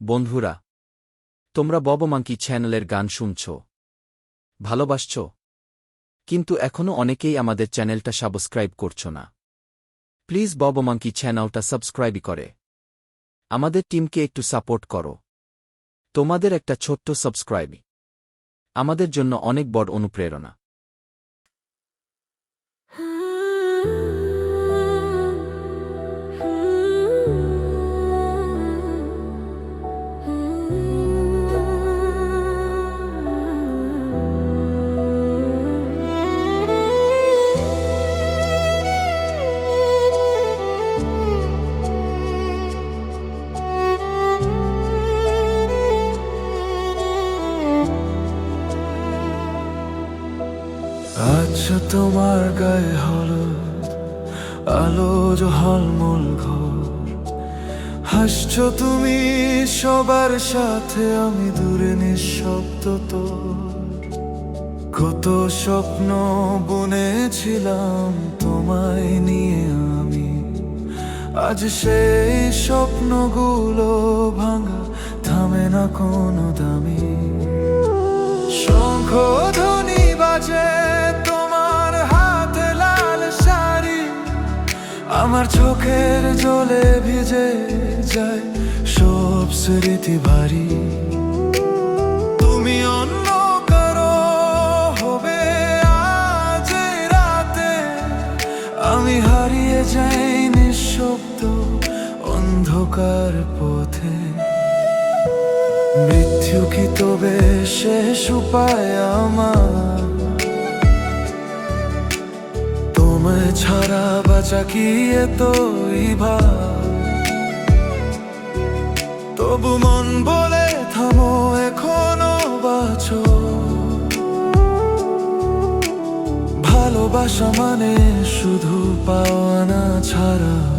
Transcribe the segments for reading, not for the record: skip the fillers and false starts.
বন্ধুরা, তোমরা Bob monkey চ্যানেলের গান শুনছ, ভালোবাসছ, কিন্তু এখনও অনেকেই আমাদের চ্যানেলটা সাবস্ক্রাইব করছ না। প্লিজ বব মাঙ্কি চ্যানেলটা সাবস্ক্রাইব করে আমাদের টিমকে একটু সাপোর্ট করো। তোমাদের একটা ছোট্ট সাবস্ক্রাইব আমাদের জন্য অনেক বড় অনুপ্রেরণা। আচ্ছা তোমার গায়ে হলুদ আলো ঝলমল ঘর, হাসছো তুমি সবার সাথে, আমি দূরে নিঃশব্দ তোর। কত স্বপ্ন বুনেছিলাম তোমায় নিয়ে আমি, আজ সেই স্বপ্নগুলো ভাঙা, থামে না কোনো দামি। শঙ্খধ্বনি বাজে তোমার হাতে লাল শাড়ি, আমার চোখের জলে ভিজে যায় সব স্মৃতি ভারী। তুমি অন্য কারো হবে আজ রাতে, আমি হারিয়ে যাই নিঃশব্দ অন্ধকার পথে। মৃত্যু কি তবে শেষ উপায় আমার, তোমায় ছাড়া বাঁচা কি এতই ভার? তবু মন বলে থামো, এখনো বাঁচো। ভালোবাসা মানে শুধু পাওয়া না ছাড়াও।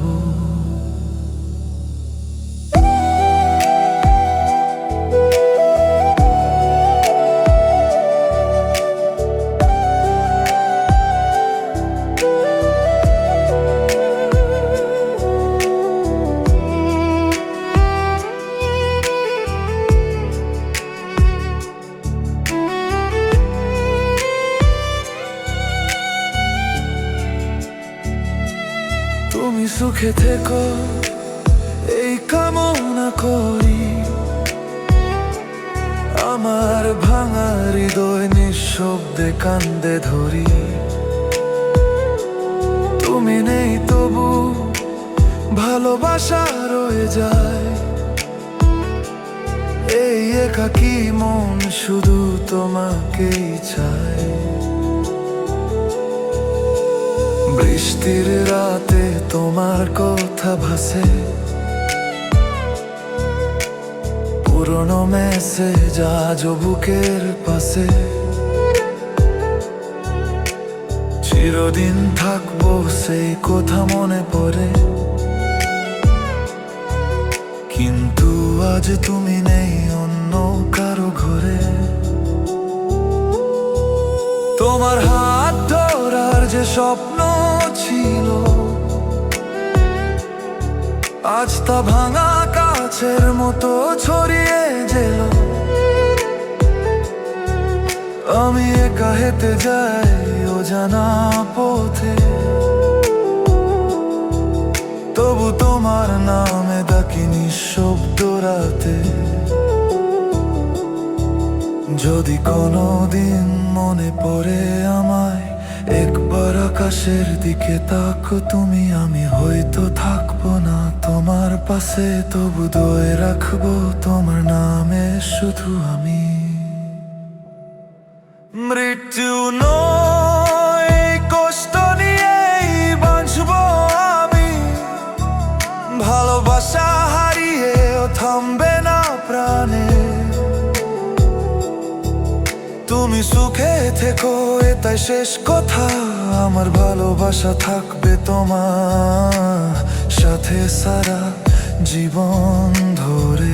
তুমি সুখে থেকো এই কামনা করি, আমার ভাঙা হৃদয় নিঃশব্দে কান্দে ধরি। তুমি নেই তবু ভালোবাসা রয়ে যায়, এই একাকী মন শুধু তোমাকেই চায়। বৃষ্টির রাতে তোমার কথা ভাসে, পুরনো মেসেজ আজও বুকের পাশে। চিরদিন থাকবো সেই কথা মনে পড়ে, কিন্তু আজ তুমি নেই অন্য কারো ঘরে। তোমার হাত ধরার যে স্বপ্ন ছিল, আজ তা ভাঙা কাছের মতো ছড়িয়ে গেল। আমি একা হেঁটে যাই অজানা পথে, তবু তোমার নামে ডাকি নিঃশব্দ রাতে। যদি কোনোদিন মনে পড়ে আমায়, একবার আকাশের দিকে তাকো তুমি। আমি হয়তো থাকবো না তোমার পাশে, তবু ধরে রাখবো তোমার নামে শুধু আমি। মৃত্যু নয় কষ্ট নিয়েই বাঁচবো আমি, ভালোবাসা হারিয়েও থামবে না প্রাণে। তুমি সুখে থেকো এটাই শেষ কথা, আমার ভালোবাসা থাকবে তোমার সাথে সারা জীবন ধরে।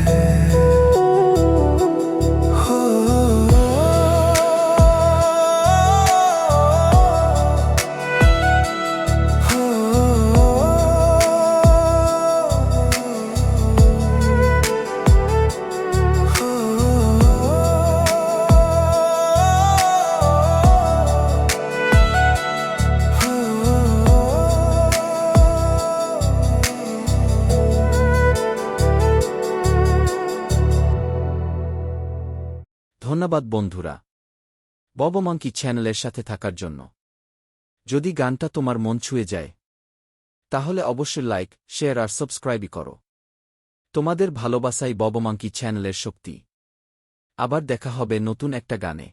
ধন্যবাদ বন্ধুরা ববমাঙ্কি চ্যানেলের সাথে থাকার জন্য। যদি গানটা তোমার মন ছুঁয়ে যায় তাহলে অবশ্যই লাইক, শেয়ার আর সাবস্ক্রাইবই করো। তোমাদের ভালোবাসাই ববমাঙ্কি চ্যানেলের শক্তি। আবার দেখা হবে নতুন একটা গানে।